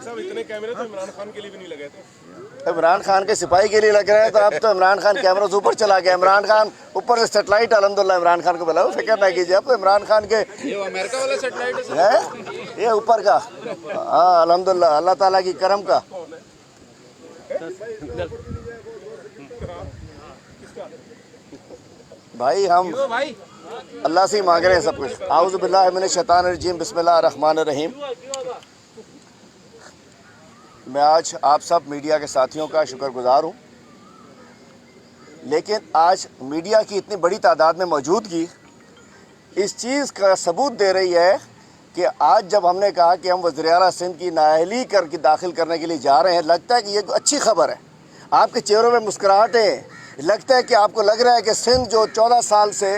साहब इतने कैमरे तो इमरान खान के लिए भी नहीं लगे थे। इमरान खान के सिपाही के लिए लग रहे हैं, तो अब तो इमरान खान कैमरा से ऊपर चला गया। इमरान खान ऊपर से सेटेलाइट अल्हम्दुलिल्लाह इमरान खान को बुलाओ, फिक्र ना कीजिए। अब तो इमरान खान के ये अमेरिका वाला सेटेलाइट है ये ऊपर का। हाँ अल्हम्दुलिल्लाह, अल्लाह ताला की करम का। भाई हम अल्लाह से ही मांग रहे हैं सब कुछ। आऊज़ु बिल्लाहि मिनश शैतानिर रजीम, बिस्मिल्लाहिर रहमानिर रहीम। मैं आज आप सब मीडिया के साथियों का शुक्रगुजार हूँ, लेकिन आज मीडिया की इतनी बड़ी तादाद में मौजूदगी इस चीज़ का सबूत दे रही है कि आज जब हमने कहा कि हम वज़ीर-ए-आला सिंध की नाअहली करके दाखिल करने के लिए जा रहे हैं, लगता है कि ये अच्छी खबर है। आपके चेहरों में मुस्कुराहटें, लगता है कि आपको लग रहा है कि सिंध जो 14 साल से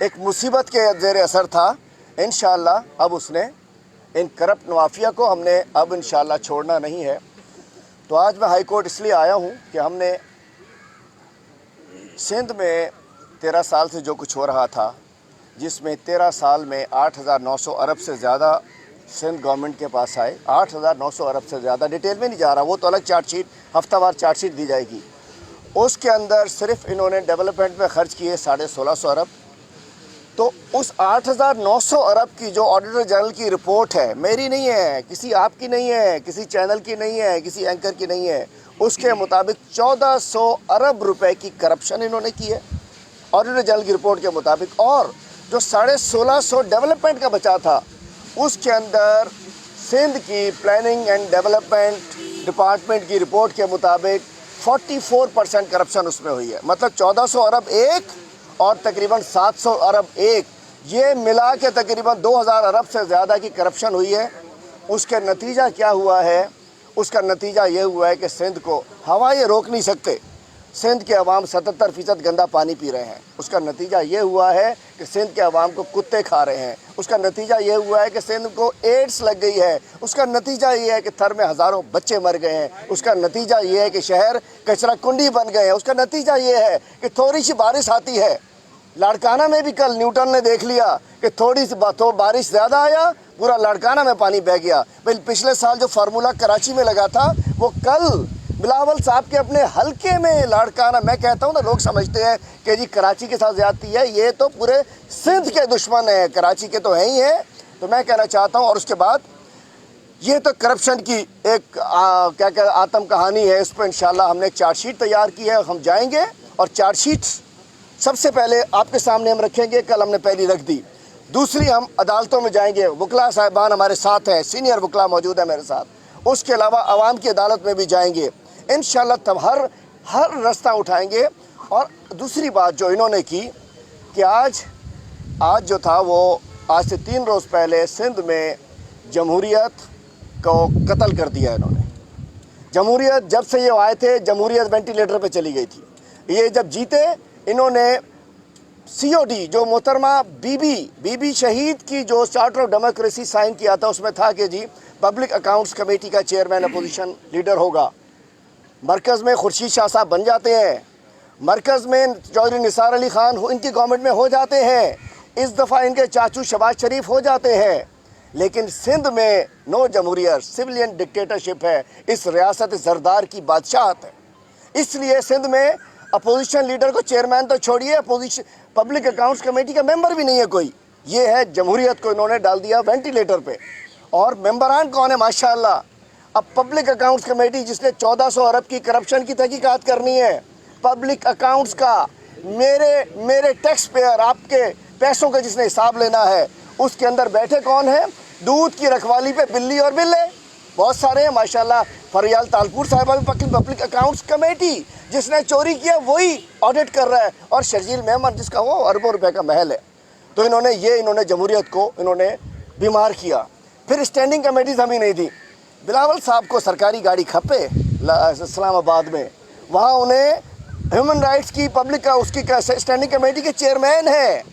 एक मुसीबत के ज़ेर असर था, इंशाअल्लाह अब उसने इन करप्ट माफिया को हमने अब इंशाअल्लाह छोड़ना नहीं है। तो आज मैं हाई कोर्ट इसलिए आया हूँ कि हमने सिंध में 13 साल से जो कुछ हो रहा था, जिसमें 13 साल में 8,900 अरब से ज़्यादा सिंध गवर्नमेंट के पास आए। 8,900 अरब से ज़्यादा, डिटेल में नहीं जा रहा, वो तो अलग चार्जशीट, हफ्तावार चार्जशीट दी जाएगी। उसके अंदर सिर्फ इन्होंने डेवलपमेंट में ख़र्च किए 1650 अरब। तो उस 8,900 अरब की जो ऑडिटर जनरल की रिपोर्ट है, मेरी नहीं है, किसी आपकी नहीं है, किसी चैनल की नहीं है, किसी एंकर की नहीं है, उसके मुताबिक 1400 अरब रुपए की करप्शन इन्होंने की है ऑडिटर जनरल की रिपोर्ट के मुताबिक। और जो 1650 डेवलपमेंट का बचा था, उसके अंदर सिंध की प्लानिंग एंड डेवलपमेंट डिपार्टमेंट की रिपोर्ट के मुताबिक 44% करप्शन उसमें हुई है। मतलब 1400 अरब एक और तकरीबन 700 अरब एक, ये मिला के तकरीबन 2000 अरब से ज़्यादा की करप्शन हुई है। उसका नतीजा क्या हुआ है? उसका नतीजा ये हुआ है कि सिंध को हवा ये रोक नहीं सकते। सिंध के अवाम 77% गंदा पानी पी रहे हैं। उसका नतीजा ये हुआ है कि सिंध के अवाम को कुत्ते खा रहे हैं। उसका नतीजा ये हुआ है कि सिंध को एड्स लग गई है। उसका नतीजा ये है कि थर में हज़ारों बच्चे मर गए हैं। उसका नतीजा ये है कि शहर कचरा कुंडी बन गए हैं। उसका नतीजा ये है कि थोड़ी सी बारिश आती है। लाड़काना में भी कल न्यूटन ने देख लिया कि थोड़ी सी बारिश ज़्यादा आया, पूरा लाड़काना में पानी बह गया। पिछले साल जो फार्मूला कराची में लगा था, वो कल बिलावल साहब के अपने हलके में लाड़काना, मैं कहता हूँ ना, लोग समझते हैं कि जी कराची के साथ ज़्यादती है, ये तो पूरे सिंध के दुश्मन हैं, कराची के तो हैं ही हैं। तो मैं कहना चाहता हूँ, और उसके बाद ये तो करप्शन की एक क्या आत्म कहानी है। इस पर इंशाल्लाह हमने एक चार्जशीट तैयार की है, हम जाएंगे और चार्जशीट सबसे पहले आपके सामने हम रखेंगे। कल हमने पहली रख दी। दूसरी, हम अदालतों में जाएंगे, वकला साहिबान हमारे साथ हैं, सीनियर वकला मौजूद है मेरे साथ। उसके अलावा आवाम की अदालत में भी जाएंगे इंशाल्लाह। तब हर रास्ता उठाएंगे। और दूसरी बात जो इन्होंने की कि आज जो था वो, आज से 3 रोज़ पहले सिंध में जमहूरियत को कत्ल कर दिया इन्होंने। जमहूरियत जब से ये आए थे, जमहूरियत वेंटिलेटर पे चली गई थी। ये जब जीते, इन्होंने COD जो मोहतरमा बीबी शहीद की जो चार्टर ऑफ डेमोक्रेसी साइन किया था, उसमें था कि जी पब्लिक अकाउंट्स कमेटी का चेयरमैन अपोजिशन लीडर होगा। मरकज़ में खुर्शीद शाह साहब बन जाते हैं, मरकज़ में चौधरी निसार अली ख़ान इनकी गवर्नमेंट में हो जाते हैं। इस दफ़ा इनके चाचू शहबाज शरीफ हो जाते हैं। लेकिन सिंध में नो जमहूरियत, सिविलियन डिक्टेटरशिप है। इस रियासत जरदार की बादशाहत है। इसलिए सिंध में अपोजिशन लीडर को चेयरमैन तो छोड़िए, अपोजिशन पब्लिक अकाउंट्स कमेटी का मेंबर भी नहीं है कोई। ये है जमहूरियत को इन्होंने डाल दिया वेंटिलेटर पे। और मेंबरान कौन है? माशाअल्लाह, अब पब्लिक अकाउंट्स कमेटी जिसने 1400 अरब की करप्शन की तहकीकात करनी है, पब्लिक अकाउंट्स का, मेरे टैक्स पेयर, आपके पैसों का जिसने हिसाब लेना है, उसके अंदर बैठे कौन है? दूध की रखवाली पे बिल्ली और बिल्ले बहुत सारे हैं माशाल्लाह। फरियाल तालपुर साहिबा में पब्लिक अकाउंट्स कमेटी, जिसने चोरी किया वही ऑडिट कर रहा है। और शर्जील मेमन, जिसका वो अरबों रुपए का महल है। तो इन्होंने जमहूरियत को इन्होंने बीमार किया। फिर स्टैंडिंग कमेटीज हमें नहीं दी। बिलावल साहब को सरकारी गाड़ी खपे इस्लामाबाद में, वहाँ उन्हें ह्यूमन राइट्स की पब्लिक का उसकी स्टैंडिंग कमेटी के चेयरमैन है।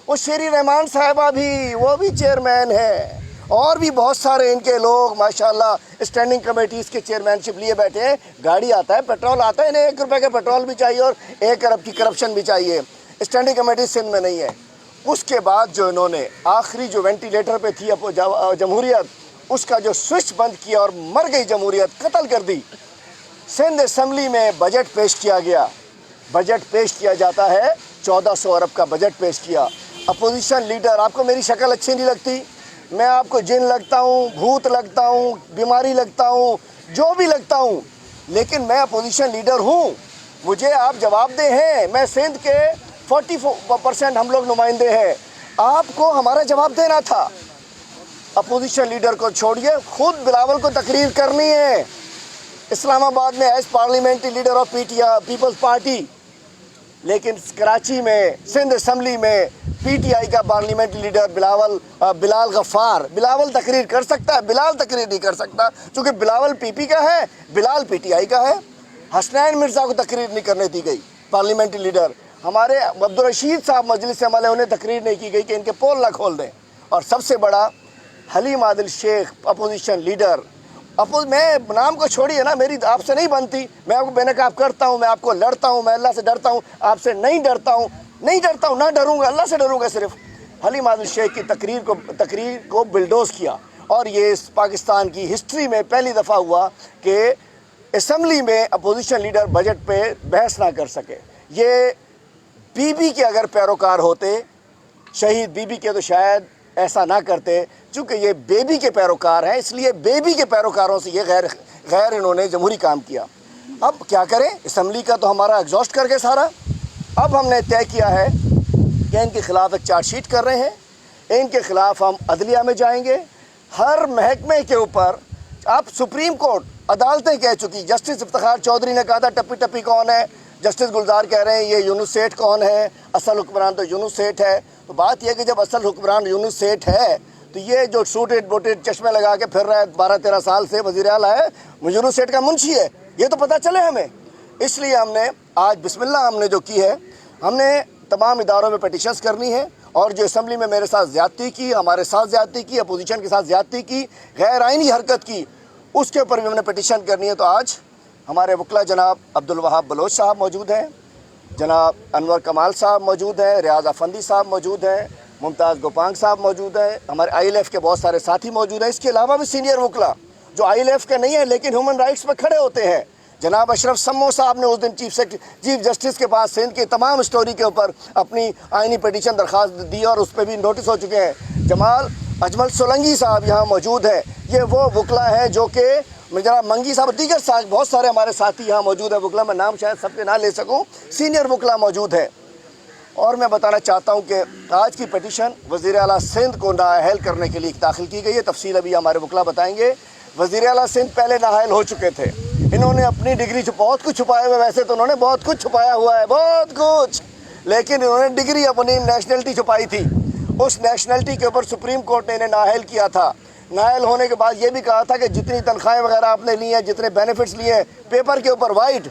वो शेरी रहमान साहिबा भी, वो भी चेयरमैन है। और भी बहुत सारे इनके लोग माशाल्लाह स्टैंडिंग कमेटीज़ के चेयरमैनशिप लिए बैठे हैं। गाड़ी आता है, पेट्रोल आता है, इन्हें 1 रुपये का पेट्रोल भी चाहिए और 1 अरब की करप्शन भी चाहिए। स्टैंडिंग कमेटी सिंध में नहीं है। उसके बाद जो इन्होंने आखिरी जो वेंटिलेटर पे थी जमहूरियत, اس کا جو سوئچ بند کیا اور مر گئی جمہوریت، قتل کر دی۔ سندھ اسمبلی میں بجٹ پیش کیا گیا، بجٹ پیش کیا جاتا ہے، 1400 ارب کا بجٹ پیش کیا۔ اپوزیشن لیڈر، آپ کو میری شکل اچھی نہیں لگتی، میں آپ کو جن لگتا ہوں، بھوت لگتا ہوں، بیماری لگتا ہوں، جو بھی لگتا ہوں، لیکن میں اپوزیشن لیڈر ہوں، مجھے آپ جواب دہ ہیں۔ میں سندھ کے 44% ہم لوگ نمائندے ہیں، آپ کو ہمارا جواب دینا تھا۔ اپوزیشن لیڈر کو چھوڑیے، خود بلاول کو تقریر کرنی ہے اسلام آباد میں as parliamentary leader of Peoples Party, لیکن کراچی میں سندھ اسمبلی میں پی ٹی آئی کا پارلیمنٹری لیڈر بلال غفار، بلاول تقریر کر سکتا ہے، بلال تقریر نہیں کر سکتا، چونکہ بلاول پی پی کا ہے، بلال پی ٹی آئی کا ہے۔ حسنین مرزا کو تقریر نہیں کرنے دی گئی، پارلیمنٹری لیڈر۔ ہمارے عبدالرشید صاحب مجلس عملہ انہیں تقریر نہیں کی گئی کہ ان کے پول نہ کھول دیں۔ اور سب سے بڑا حلیم عادل شیخ، اپوزیشن لیڈر، میں نام کو چھوڑیے نا، میری آپ سے نہیں بنتی، میں آپ کو بے نقاب کرتا ہوں، میں آپ کو لڑتا ہوں، میں اللہ سے ڈرتا ہوں، آپ سے نہیں ڈرتا ہوں، نہ ڈروں گا، اللہ سے ڈروں گا صرف۔ حلیم عادل شیخ کی تقریر کو بلڈوز کیا، اور یہ اس پاکستان کی ہسٹری میں پہلی دفعہ ہوا کہ اسمبلی میں اپوزیشن لیڈر بجٹ پہ بحث نہ کر سکے۔ یہ بی بی کے اگر پیروکار ہوتے، شہید بی بی کے، تو شاید ایسا نہ کرتے، چونکہ یہ بیبی کے پیروکار ہیں، اس لیے بیبی کے پیروکاروں سے یہ غیر انہوں نے جمہوری کام کیا۔ اب کیا کریں، اسمبلی کا تو ہمارا ایگزاسٹ کر کے سارا۔ اب ہم نے طے کیا ہے کہ ان کے خلاف ایک چارج شیٹ کر رہے ہیں، ان کے خلاف ہم عدلیہ میں جائیں گے۔ ہر محکمے کے اوپر، اب سپریم کورٹ، عدالتیں کہہ چکی، جسٹس افتخار چودھری نے کہا تھا ٹپی ٹپی کون ہے، جسٹس گلزار کہہ رہے ہیں یہ یونس سیٹھ کون ہے، اصل حکمران تو یونس سیٹھ ہے۔ تو بات یہ ہے کہ جب اصل حکمران یونس سیٹھ ہے، تو یہ جو سوٹڈ بوٹڈ چشمے لگا کے پھر رہا ہے 12-13 سال سے وزیر اعلیٰ ہے، یونس سیٹھ کا منشی ہے، یہ تو پتہ چلے ہمیں۔ اس لیے ہم نے آج بسم اللہ ہم نے جو کی ہے، ہم نے تمام اداروں میں پیٹیشنز کرنی ہے، اور جو اسمبلی میں میرے ساتھ زیادتی کی، ہمارے ساتھ زیادتی کی، اپوزیشن کے ساتھ زیادتی کی، غیر آئینی حرکت کی، اس کے اوپر بھی ہم نے پیٹیشن کرنی ہے۔ تو آج ہمارے وکلا جناب عبدالوہاب بلوچ صاحب موجود ہیں، جناب انور کمال صاحب موجود ہیں، ریاض افندی صاحب موجود ہیں، ممتاز گوپانگ صاحب موجود ہیں، ہمارے آئی ایل ایف کے بہت سارے ساتھی موجود ہیں، اس کے علاوہ بھی سینئر وکلا جو آئی ایل ایف کے نہیں ہیں لیکن ہیومن رائٹس پہ کھڑے ہوتے ہیں۔ جناب اشرف سمو صاحب نے اس دن چیف جسٹس کے پاس سندھ کی تمام اسٹوری کے اوپر اپنی آئینی پیٹیشن درخواست دی، اور اس پہ بھی نوٹس ہو چکے ہیں۔ اجمل سولنگی صاحب یہاں موجود ہیں، یہ وہ وکلا ہیں جو کہ جناب منگی صاحب، دیگر صاحب، بہت سارے ہمارے ساتھی یہاں موجود ہیں وکلا، میں نام شاید سب کے نہ لے سکوں، سینئر وکلا موجود ہے۔ اور میں بتانا چاہتا ہوں کہ آج کی پیٹیشن وزیر اعلیٰ سندھ کو نااہل کرنے کے لیے داخل کی گئی ہے، تفصیل ابھی ہمارے وکلا بتائیں گے۔ وزیر اعلیٰ سندھ پہلے نااہل ہو چکے تھے، انہوں نے اپنی ڈگری بہت کچھ چھپائے ہوئے، ویسے تو انہوں نے بہت کچھ چھپایا ہوا ہے، بہت کچھ، لیکن انہوں نے ڈگری اپنی نیشنلٹی چھپائی تھی، اس نیشنلٹی کے اوپر سپریم کورٹ نے انہیں نااہل کیا تھا۔ نااہل ہونے کے بعد یہ بھی کہا تھا کہ جتنی تنخواہیں وغیرہ آپ نے لی ہیں، جتنے بینیفٹس لیے ہیں، پیپر کے اوپر وائٹ،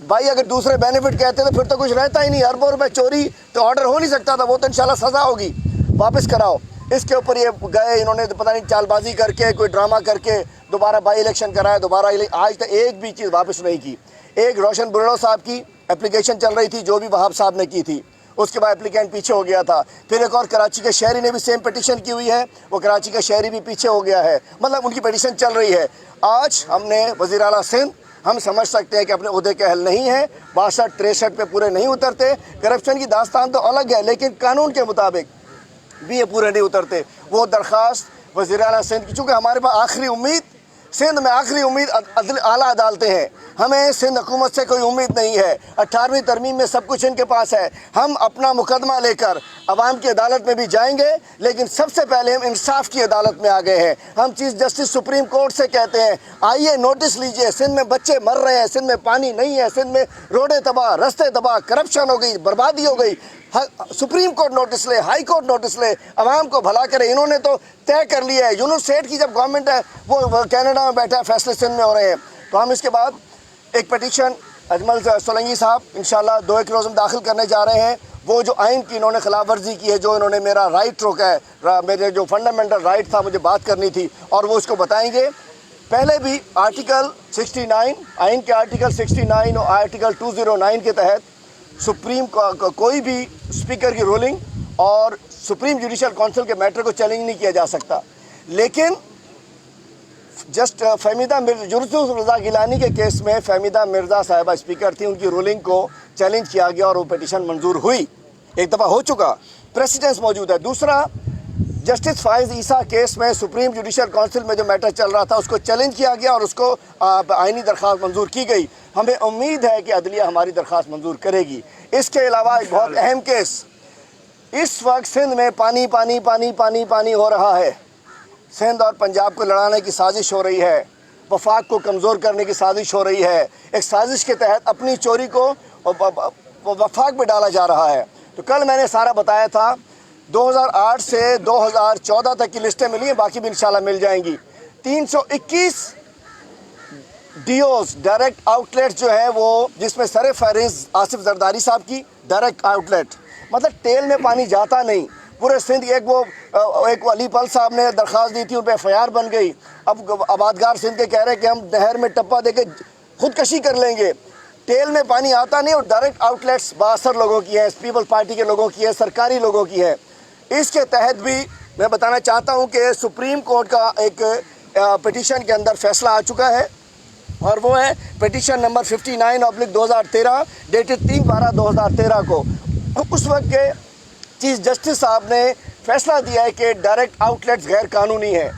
بھائی اگر دوسرے بینیفٹ کہتے تو پھر تو کچھ رہتا ہی نہیں، اربوں روپے چوری تو آرڈر ہو نہیں سکتا تھا، وہ تو انشاءاللہ سزا ہوگی، واپس کراؤ۔ اس کے اوپر یہ گئے، انہوں نے پتہ نہیں چال بازی کر کے، کوئی ڈرامہ کر کے دوبارہ بائی الیکشن کرایا، آج تک ایک بھی چیز واپس نہیں کی۔ ایک روشن برڑو صاحب کی اپلیکیشن چل رہی تھی جو بھی وہاب صاحب نے کی تھی، اس کے بعد اپلیکینٹ پیچھے ہو گیا تھا، پھر ایک اور کراچی کے شہری نے بھی سیم پیٹیشن کی ہوئی ہے، وہ کراچی کا شہری بھی پیچھے ہو گیا ہے، مطلب ان کی پیٹیشن چل رہی ہے۔ آج ہم نے وزیر اعلیٰ سندھ، ہم سمجھ سکتے ہیں کہ اپنے عہدے کے اہل نہیں ہیں، 62-63 پہ پورے نہیں اترتے، کرپشن کی داستان تو الگ ہے، لیکن قانون کے مطابق بھی یہ پورے نہیں اترتے۔ وہ درخواست وزیر اعلیٰ سندھ کی، چونکہ ہمارے پاس آخری امید، سندھ میں آخری امید اعلیٰ عدالتیں ہیں، ہمیں سندھ حکومت سے کوئی امید نہیں ہے۔ 18ویں ترمیم میں سب کچھ ان کے پاس ہے، ہم اپنا مقدمہ لے کر عوام کی عدالت میں بھی جائیں گے، لیکن سب سے پہلے ہم انصاف کی عدالت میں آ گئے ہیں۔ ہم چیف جسٹس سپریم کورٹ سے کہتے ہیں آئیے نوٹس لیجئے، سندھ میں بچے مر رہے ہیں، سندھ میں پانی نہیں ہے، سندھ میں روڈیں تباہ، رستے تباہ، کرپشن ہو گئی، بربادی ہو گئی، سپریم کورٹ نوٹس لے، ہائی کورٹ نوٹس لے، عوام کو بھلا کرے۔ انہوں نے تو طے کر لیا ہے، یونس سیٹھ کی جب گورنمنٹ ہے وہ کینیڈا میں بیٹھا ہے، فیصلے سندھ میں ہو رہے ہیں۔ تو ہم اس کے بعد ایک پیٹیشن اجمل سولنگی صاحب انشاءاللہ 2-1 روز میں داخل کرنے جا رہے ہیں، وہ جو آئین کی انہوں نے خلاف ورزی کی ہے، جو انہوں نے میرا رائٹ روکا ہے، میرے جو فنڈامنٹل رائٹ تھا مجھے بات کرنی تھی، اور وہ اس کو بتائیں گے۔ پہلے بھی آرٹیکل 69 آئین کے آرٹیکل 69 اور آرٹیکل 209 کے تحت سپریم کوئی بھی اسپیکر کی رولنگ اور سپریم جوڈیشل کونسل کے میٹر کو چیلنج نہیں کیا جا سکتا، لیکن जस्ट फहमीदा जुर्सुस रज़ा गिलानी के केस में फहमीदा मिर्ज़ा साहिबा स्पीकर थी, उनकी रूलिंग को चैलेंज किया गया और वो पिटीशन मंजूर हुई, एक दफ़ा हो चुका, प्रेसिडेंस मौजूद है। दूसरा, जस्टिस फाइज ईसा केस में सुप्रीम जुडिशल काउंसिल में जो मैटर चल रहा था उसको चैलेंज किया गया और उसको आइनी दरख्वास्त मंजूर की गई। हमें उम्मीद है कि अदलिया हमारी दरख्वास्त मंजूर करेगी। इसके अलावा एक बहुत अहम केस, इस वक्त सिंध में पानी पानी पानी पानी पानी हो रहा है। सिंध और पंजाब को लड़ाने की साजिश हो रही है, वफाक को कमज़ोर करने की साजिश हो रही है। एक साजिश के तहत अपनी चोरी को वफाक में डाला जा रहा है। तो कल मैंने सारा बताया था, 2008 से 2014 तक की लिस्टें मिली हैं, बाकी भी इंशाल्लाह मिल जाएंगी। 321 डीओज डायरेक्ट आउटलेट्स जो है वो, जिसमें सर फहरिस्त आसिफ जरदारी साहब की डायरेक्ट आउटलेट, मतलब टेल में पानी जाता नहीं पूरे सिंध। एक अली पल साहब ने दरख्वास्त दी थी, उन पर FIR बन गई। अब आबादगार सिंध के कह रहे हैं कि हम नहर में टप्पा दे के खुदकशी कर लेंगे। टेल में पानी आता नहीं और डायरेक्ट आउटलेट्स बासर लोगों की है, पीपल्स पार्टी के लोगों की है, सरकारी लोगों की है। इसके तहत भी मैं बताना चाहता हूं कि सुप्रीम कोर्ट का एक पिटीशन के अंदर फैसला आ चुका है और वो है पिटीशन नंबर 59/2013 डेटेड 3/12/2013 को। उस वक्त के चीफ जस्टिस साहब ने फैसला दिया है कि डायरेक्ट आउटलेट्स गैर कानूनी है।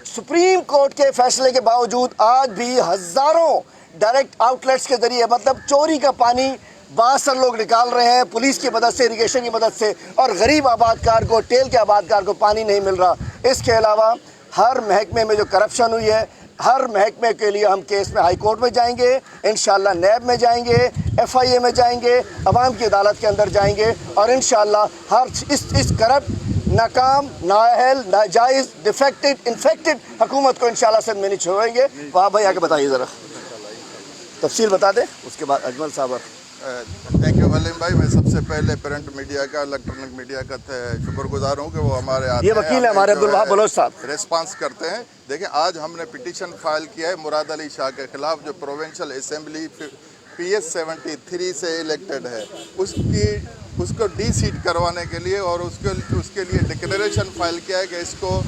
सुप्रीम कोर्ट के फैसले के बावजूद आज भी हज़ारों डायरेक्ट आउटलेट्स के ज़रिए, मतलब चोरी का पानी बासर लोग निकाल रहे हैं पुलिस की मदद से, इरिगेशन की मदद से, और गरीब आबादकार को, टेल के आबादकार को पानी नहीं मिल रहा। इसके अलावा हर महकमे में जो करप्शन हुई है, हर महकमे के लिए हम केस में हाई कोर्ट में जाएंगे, इंशाल्लाह नैब में जाएंगे, FIA में जाएंगे, अवाम की अदालत के अंदर जाएंगे और इंशाल्लाह हर इस करप्ट, नाकाम, नाअहल, नाजायज़, डिफेक्टेड, इन्फेक्टेड हुकूमत को इंशाल्लाह सिंध में नहीं छोड़ेंगे। वहाँ भाई आके बताइए ज़रा तफसील बता दें, उसके बाद अजमल साहब। थैंक यू हलीम भाई। मैं सबसे पहले प्रिंट मीडिया का, इलेक्ट्रॉनिक मीडिया का शुक्रगुजार हूँ कि वो हमारे आते ये वकील है हमारे अब्दुल वहाब बलोच साहब, रिस्पांस करते हैं। देखिए, आज हमने पिटीशन फाइल किया है मुराद अली शाह के खिलाफ, जो प्रोविंशियल असेंबली PS 73 से इलेक्टेड है, उसको डी-सीट करवाने के लिए, और उसके लिए डिक्लेरेशन फाइल किया है कि इसको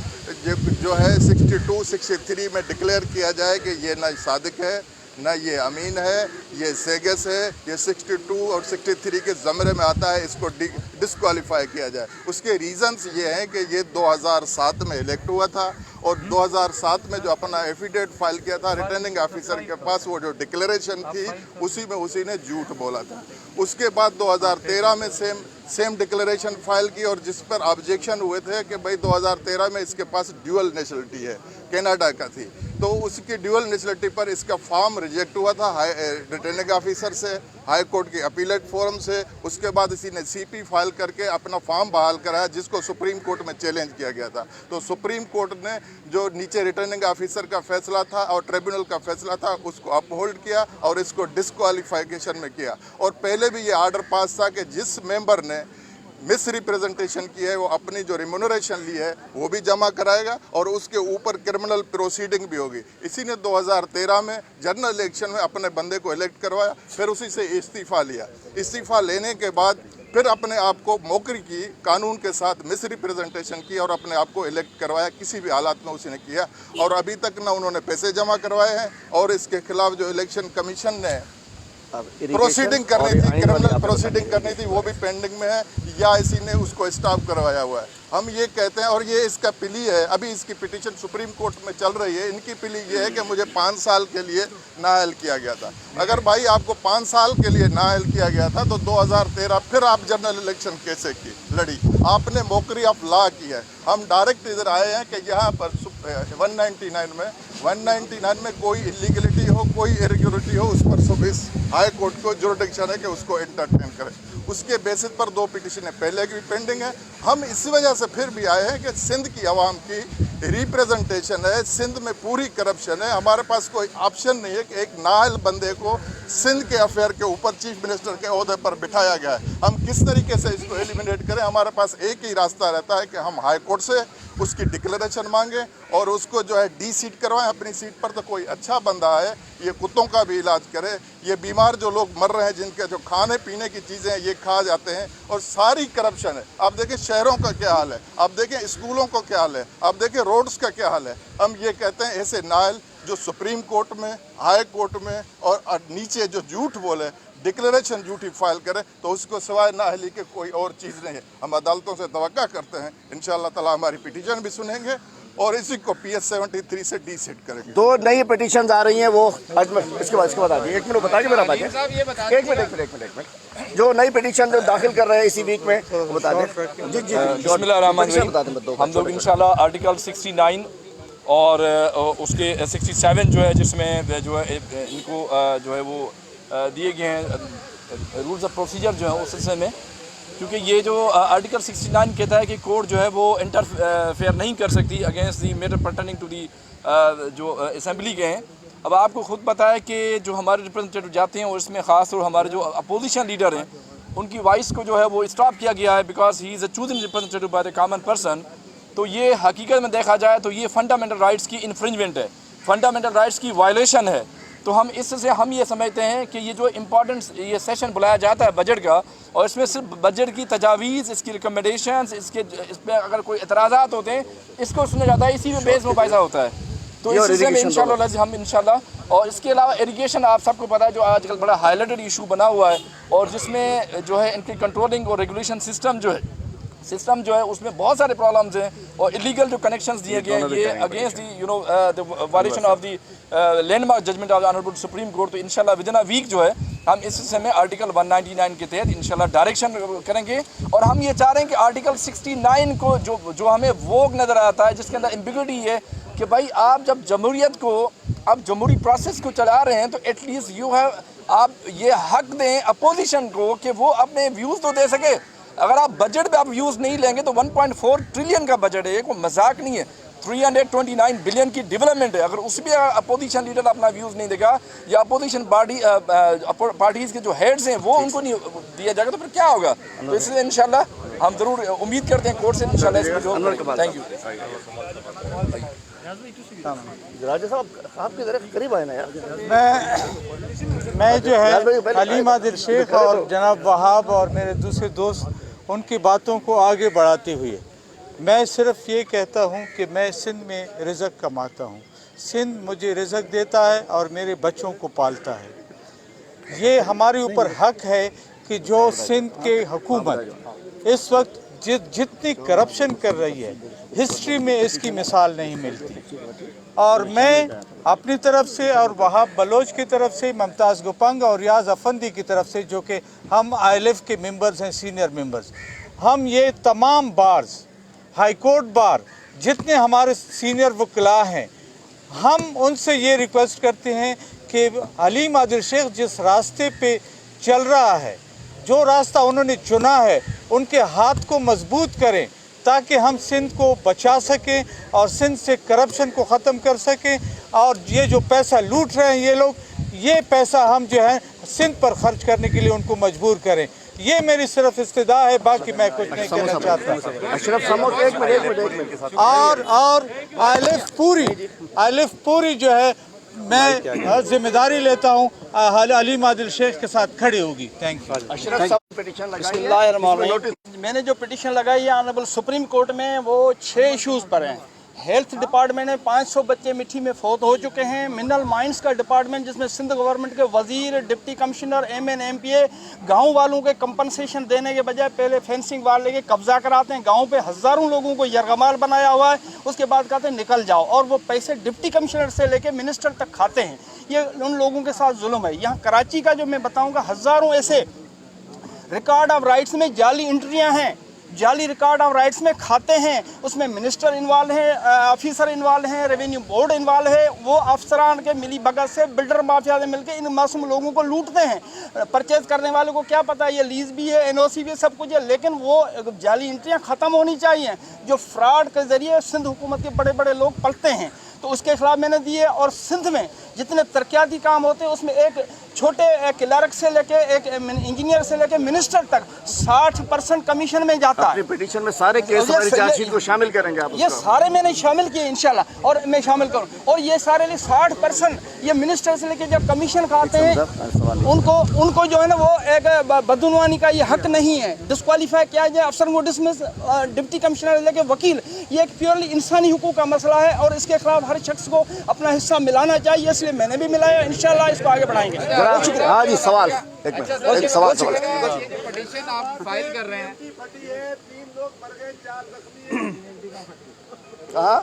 जो है 62-63 में डिक्लेयर किया जाए कि ये ना सादिक है, ना ये अमीन है, ये सेगस है, ये 62 और 63 के ज़मरे में आता है, इसको डिस्क्वालीफाई किया जाए। उसके रीज़न्स ये हैं कि ये 2007 में इलेक्ट हुआ था और 2007 में जो अपना एफिडेविट फाइल किया था रिटर्निंग ऑफिसर के पास, वो जो डिक्लेरेशन थी उसी ने झूठ बोला था। उसके बाद 2013 में सेम डिक्लेरेशन फाइल की और जिस पर ऑब्जेक्शन हुए थे कि भाई 2013 में इसके पास ड्यूअल नेशनलिटी है, कनाडा का थी, तो उसकी ड्यूअल नेशनलिटी पर इसका फॉर्म रिजेक्ट हुआ था रिटर्निंग ऑफिसर से, हाई कोर्ट की अपीलेट फोरम से। उसके बाद इसी ने CP फाइल करके अपना फॉर्म बहाल कराया, जिसको सुप्रीम कोर्ट में चैलेंज किया गया था। तो सुप्रीम कोर्ट ने जो नीचे रिटर्निंग ऑफिसर का फैसला था और ट्रिब्यूनल का फैसला था, उसको अपहोल्ड किया और इसको डिस्क्वालिफिकेशन में किया। और पहले भी ये आर्डर पास था कि जिस मेंबर ने मिस रिप्रेजेंटेशन की है वो अपनी जो रिम्यूनरेशन ली है वो भी जमा कराएगा और उसके ऊपर क्रिमिनल प्रोसीडिंग भी होगी। इसी ने 2013 में जनरल इलेक्शन में अपने बंदे को इलेक्ट करवाया, फिर उसी से इस्तीफ़ा लिया। इस्तीफ़ा लेने के बाद फिर अपने आप को मौकरी की, कानून के साथ मिस रिप्रेजेंटेशन की और अपने आप को इलेक्ट करवाया, किसी भी हालात में उसने किया। और अभी तक ना उन्होंने पैसे जमा करवाए हैं और इसके खिलाफ जो इलेक्शन कमीशन ने प्रोसीडिंग करनी थी, क्रिमिनल प्रोसीडिंग करनी थी, वो भी पेंडिंग में है या इसी ने उसको स्टॉप करवाया हुआ है। हम ये कहते हैं, और ये इसका प्ली है, अभी इसकी पिटीशन सुप्रीम कोर्ट में चल रही है। इनकी प्ली ये है कि मुझे 5 साल के लिए नाअहल किया गया था। अगर भाई आपको 5 साल के लिए नाअहल किया गया था तो 2013 फिर आप जनरल इलेक्शन कैसे की लड़ी? आपने मौकरी ऑफ लॉ की है। हम डायरेक्ट इधर आए हैं कि यहाँ पर 199 में कोई इलीगलिटी हो, कोई इरेगुलरिटी हो, उस पर हाई कोर्ट को जुरिडिक्शन है कि उसको एंटरटेन करें। उसके बेसिस पर 2 पिटीशनें पहले की भी पेंडिंग है। हम इसी वजह से फिर भी आए हैं कि सिंध की आवाम की रिप्रेजेंटेशन है, सिंध में पूरी करप्शन है। हमारे पास कोई ऑप्शन नहीं है कि एक नाअहल बंदे को सिंध के अफेयर के ऊपर चीफ मिनिस्टर के ओहदे पर बिठाया गया है। हम किस तरीके से इसको एलिमिनेट करें? हमारे पास एक ही रास्ता रहता है कि हम हाई कोर्ट से उसकी डिक्लेरेशन मांगे और उसको जो है डी-सीट करवाएं अपनी सीट पर। तो कोई अच्छा बंदा है, ये कुत्तों का भी इलाज करे, ये बीमार जो लोग मर रहे हैं, जिनके जो खाने पीने की चीज़ें हैं ये खा जाते हैं, और सारी करप्शन है। आप देखें शहरों का क्या हाल है, आप देखें स्कूलों का क्या हाल है, आप देखें रोड्स का क्या हाल है। हम ये कहते हैं ऐसे नायल जो सुप्रीम कोर्ट में, हाई कोर्ट में और नीचे जो झूठ बोले, डिक्लेरेशन झूठी फाइल करे, तो उसको सिवाय नाअहली के कोई और चीज़ नहीं है। हम अदालतों से तवक्का करते हैं इंशाअल्लाह ताला हमारी पिटीशन भी सुनेंगे और इसी को PS 73 से डीसेट करेंगे। 2 नई पिटीशन आ रही हैं, वो इसके बाद बता दीजिए। 1 मिनट बताइए मेरा भाई, एक मिनट जो नई पिटीशन जो दाखिल कर रहे हैं इसी वीक में, वो बता दें। जी बिस्मिल्लाहिर्रहमानिर्रहीम। हम लोग इंशाल्लाह आर्टिकल 69 और उसके 67 जो है, जिसमें जो है इनको जो है वो दिए गए हैं रूल्स ऑफ प्रोसीजर जो है उस सिलसिले में, क्योंकि ये जो आर्टिकल 69 कहता है कि कोर्ट जो है वो इंटरफेयर नहीं कर सकती against the matter pertaining to the जो असेंबली के हैं। अब आपको खुद पता है कि जो हमारे रिप्रेजेंटेटिव जाते हैं और इसमें ख़ास तौर हमारे जो अपोजिशन लीडर हैं उनकी वॉइस को जो है वो स्टॉप किया गया है because he is a choosing representative by the common person. तो ये हकीकत में देखा जाए तो ये फंडामेंटल राइट्स की इन्फ्रिंजमेंट है, फंडामेंटल राइट्स की वायलेशन है। तो हम इससे हम ये समझते हैं कि ये जो इम्पॉर्टेंट ये सेशन बुलाया जाता है बजट का, और इसमें सिर्फ बजट की तजावीज़, इसकी रिकमेंडेशंस, इसमें अगर कोई एतराज़ात होते हैं इसको सुना जाता है, इसी में बेस मुबाहिसा होता है। तो इस सिलसिले में इंशाअल्लाह हम इंशाअल्लाह, और इसके अलावा इरिगेशन आप सबको पता है जो आजकल बड़ा हाईलाइटेड इशू बना हुआ है, और जिसमें जो है इनकी कंट्रोलिंग और रेगुलेशन सिस्टम जो है उसमें बहुत सारे प्रॉब्लम्स हैं, और इलीगल जो कनेक्शंस दिए गए हैं ये against the the violation of the landmark judgment of honourable supreme court. तो इंशाल्लाह विद इन अ वीक जो है हम इस सिलसिले में आर्टिकल 199 के तहत इंशाल्लाह डायरेक्शन करेंगे। और हम ये चाह रहे हैं कि आर्टिकल 69 को जो हमें वोग नज़र आता है, जिसके अंदर एम्बिग्युइटी है कि भाई आप जब जमहूरियत को, आप जमहूरी प्रोसेस को चला रहे हैं, तो एटलीस्ट यू हैव, आप ये हक दें अपोजिशन को कि वो अपने व्यूज़ तो दे सके। अगर आप बजट पे आप व्यूज़ नहीं लेंगे तो 1.4 ट्रिलियन का बजट है, ये कोई मजाक नहीं है। 329 बिलियन की डेवलपमेंट है, अगर उस पर अपोजिशन लीडर अपना व्यूज़ नहीं देगा या अपोजिशन पार्टीज़ के जो हेड्स हैं वो उनको नहीं दिया जाएगा तो फिर क्या होगा। तो इसलिए इंशाल्लाह हम ज़रूर उम्मीद करते हैं कोर्ट से इंशाल्लाह इसमें जो। Thank you. राजा साहब आपके ज़रा करीब आए ना यार। मैं जो है हलीम आदिल शेख और जनाब वहाब और मेरे दूसरे दोस्त उनकी बातों को आगे बढ़ाते हुए मैं सिर्फ ये कहता हूँ कि मैं सिंध में रिज़्क़ कमाता हूँ, सिंध मुझे रिज़्क़ देता है और मेरे बच्चों को पालता है। ये हमारे ऊपर हक है कि जो सिंध के हुकूमत इस वक्त जितनी करप्शन कर रही है, हिस्ट्री में इसकी मिसाल नहीं मिलती। और मैं अपनी तरफ से और वहाब बलोच की तरफ से, मुमताज़ गुपंग और रियाज अफंदी की तरफ से, जो कि हम ILF के मेंबर्स हैं, सीनियर मेंबर्स, हम ये तमाम बार्स, हाई कोर्ट बार, जितने हमारे सीनियर वकला हैं, हम उनसे ये रिक्वेस्ट करते हैं कि हलीम आदिल शेख जिस रास्ते पे चल रहा है, जो रास्ता उन्होंने चुना है, उनके हाथ को मजबूत करें ताकि हम सिंध को बचा सकें और सिंध से करप्शन को ख़त्म कर सकें। और ये जो पैसा लूट रहे हैं ये लोग, ये पैसा हम जो है सिंध पर खर्च करने के लिए उनको मजबूर करें। ये मेरी सिर्फ इस्तदा है, बाकी मैं कुछ नहीं कहना चाहता। और ILF पूरी जो है मैं जिम्मेदारी लेता हूँ, हलीम आदिल शेख के साथ खड़ी होगी। Thank you. मैंने जो पिटीशन लगाई है ऑनरेबल सुप्रीम कोर्ट में, वो 6 इश्यूज़ पर हैं। हेल्थ डिपार्टमेंट में 500 बच्चे मिट्टी में फौत हो चुके हैं। मिनरल माइंस का डिपार्टमेंट जिसमें सिंध गवर्नमेंट के वजीर, डिप्टी कमिश्नर, MN MPA गांव वालों के कंपनसेशन देने के बजाय पहले फेंसिंग वाल लेके कब्जा कराते हैं। गांव पे हज़ारों लोगों को यरगमाल बनाया हुआ है, उसके बाद कहते हैं निकल जाओ, और वो पैसे डिप्टी कमिश्नर से लेके मिनिस्टर तक खाते हैं। ये उन लोगों के साथ जुल्म है। यहाँ कराची का जो मैं बताऊँगा, हज़ारों ऐसे रिकॉर्ड ऑफ राइट्स में जाली एंट्रियाँ हैं, जाली रिकॉर्ड ऑफ राइट्स में खाते हैं, उसमें मिनिस्टर इन्वॉल्व हैं, ऑफिसर इन्वॉल्व हैं, रेवेन्यू बोर्ड इन्वॉल्व है। वो अफसरान के मिली भगत से बिल्डर माफिया से मिलकर इन मासूम लोगों को लूटते हैं। परचेज करने वालों को क्या पता ये लीज भी है, NOC भी, सब कुछ है, लेकिन वो जाली एंट्रियाँ ख़त्म होनी चाहिए जो फ्रॉड के ज़रिए सिंध हुकूमत के बड़े बड़े लोग पलते हैं। तो उसके खिलाफ मैंने दिए। और सिंध में जितने तरक्याती काम होते हैं उसमें एक छोटे क्लर्क से लेके एक इंजीनियर से लेके मिनिस्टर तक 60% कमीशन में जाता है। अपनी पिटीशन में सारे केस हमारी चार्जशीट को शामिल करेंगे आप ये उसको? सारे मैंने शामिल किए इंशाल्लाह, और मैं शामिल करूँ। और ये सारे 60% ये मिनिस्टर से लेके जब कमीशन खाते हैं उनको जो है ना वो एक बदनवानी का ये हक नहीं है, डिस्क्वालीफाई किया जाए, अफसर को डिसमिस, डिप्टी कमिश्नर लेके वकील, ये एक प्योरली इंसानी हुकूक का मसला है और इसके खिलाफ हर शख्स को अपना हिस्सा मिलाना चाहिए, इसलिए मैंने भी मिलाया। इंशाल्लाह इसको आगे बढ़ाएंगे। हाँ जी, सवाल एक मिनट, एक सवाल पिटीशन आप फाइल कर रहे हैं, कहाँ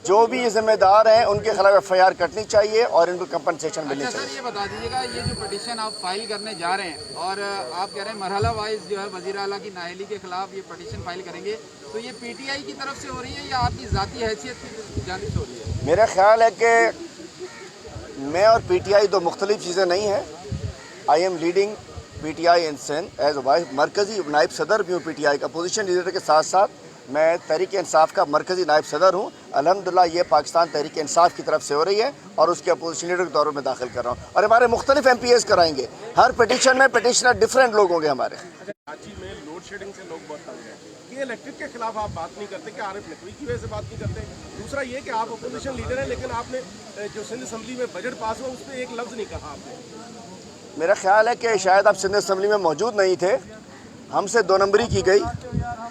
जो भी ये जिम्मेदार हैं उनके खिलाफ FIR कटनी चाहिए और इनको कंपनसेशन मिलनी अच्छा चाहिए। सर ये बता दीजिएगा, ये जो पिटीशन आप फाइल करने जा रहे हैं और आप कह रहे हैं मरहला वाइज जो है वज़ीर आला की नाअहली के खिलाफ ये पिटीशन फाइल करेंगे, तो ये PTI की तरफ से हो रही है या आपकी ज़ाती हैसियत की जानिब से हो रही है? मेरा ख्याल है कि मैं और PTI दो मुख्तलिफ चीज़ें नहीं हैं। I am leading PTI in Sindh as vice मरकज़ी नायब सदर भी हूँ PTI का। अपोजिशन लीडर के साथ साथ मैं तहरीक इंसाफ का मरकज़ी नायब सदर हूँ। अल्हम्दुलिल्लाह ये पाकिस्तान तहरीक इंसाफ की तरफ से हो रही है और उसके अपोजिशन लीडर के दौर में दाखिल कर रहा हूँ और हमारे मुख्तलिफ MPAs कराएंगे। हर पिटीशन में पिटीशनर डिफरेंट लोग होंगे हमारे। कराची में लोड शेडिंग से लोग बहुत तंग हैं कि इलेक्ट्रिक के खिलाफ आप बात नहीं करते, कि आरिफ नकवी की वजह से बात नहीं करते। दूसरा ये कि आप अपोजिशन लीडर हैं लेकिन आपने जो सिंध असम्बली में बजट पास हुआ उस पर एक लफ्ज़ नहीं कहा आपने। मेरा ख्याल है कि शायद आप सिंध असम्बली में मौजूद नहीं थे, हमसे 2 नंबरी की गई।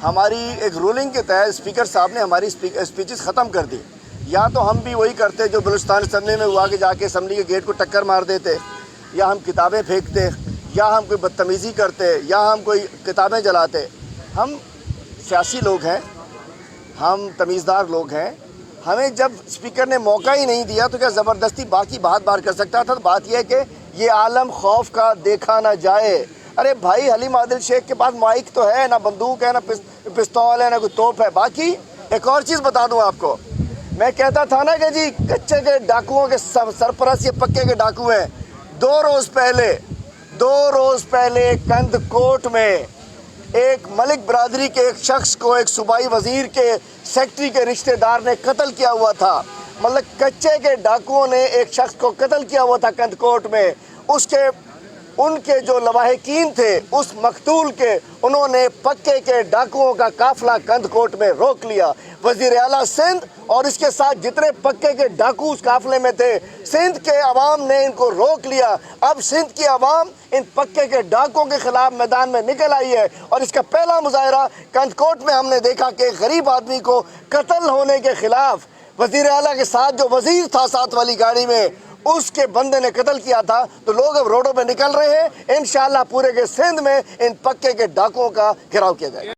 हमारी एक रूलिंग के तहत स्पीकर साहब ने हमारी स्पीचेस ख़त्म कर दी। या तो हम भी वही करते जो बलूचिस्तान असम्बली में हुआ कि जाके असम्बली के गेट को टक्कर मार देते, या हम किताबें फेंकते, या हम कोई बदतमीज़ी करते, या हम कोई किताबें जलाते। हम सियासी लोग हैं, हम तमीज़दार लोग हैं। हमें जब स्पीकर ने मौका ही नहीं दिया तो क्या ज़बरदस्ती बाकी बात कर सकता था? तो बात यह है कि ये आलम खौफ का देखा ना जाए। अरे भाई, हलीम आदिल शेख के पास माइक तो है, ना बंदूक है, ना पिस्तौल है, ना कोई तोप है। बाकी एक और चीज़ बता दूं आपको, मैं कहता था ना कि जी कच्चे के डाकुओं के सरपरस्त ये पक्के के डाकू हैं। 2 रोज़ पहले कंदकोट में एक मलिक बरादरी के एक शख्स को एक सूबाई वज़ीर के सेक्रेटरी के रिश्तेदार ने कत्ल किया हुआ था। मतलब कच्चे के डाकुओं ने एक शख्स को कत्ल किया हुआ था कंदकोट में। उनके जो लवाहिकीन थे उस मकतूल के, उन्होंने पक्के के डाकुओं का काफिला कंदकोट में रोक लिया। वज़ीर आला सिंध और इसके साथ जितने पक्के के डाकू उस काफिले में थे, सिंध के अवाम ने इनको रोक लिया। अब सिंध की अवाम इन पक्के के डाकुओं के खिलाफ मैदान में निकल आई है और इसका पहला मुजाहरा कंदकोट में हमने देखा कि गरीब आदमी को कत्ल होने के खिलाफ वज़ीर आला के साथ जो वज़ीर था साथ वाली गाड़ी में, उसके बंदे ने कत्ल किया था। तो लोग अब रोडों पे निकल रहे हैं। इंशाअल्लाह पूरे के सिंध में इन पक्के के डाकुओं का घेराव किया जाएगा।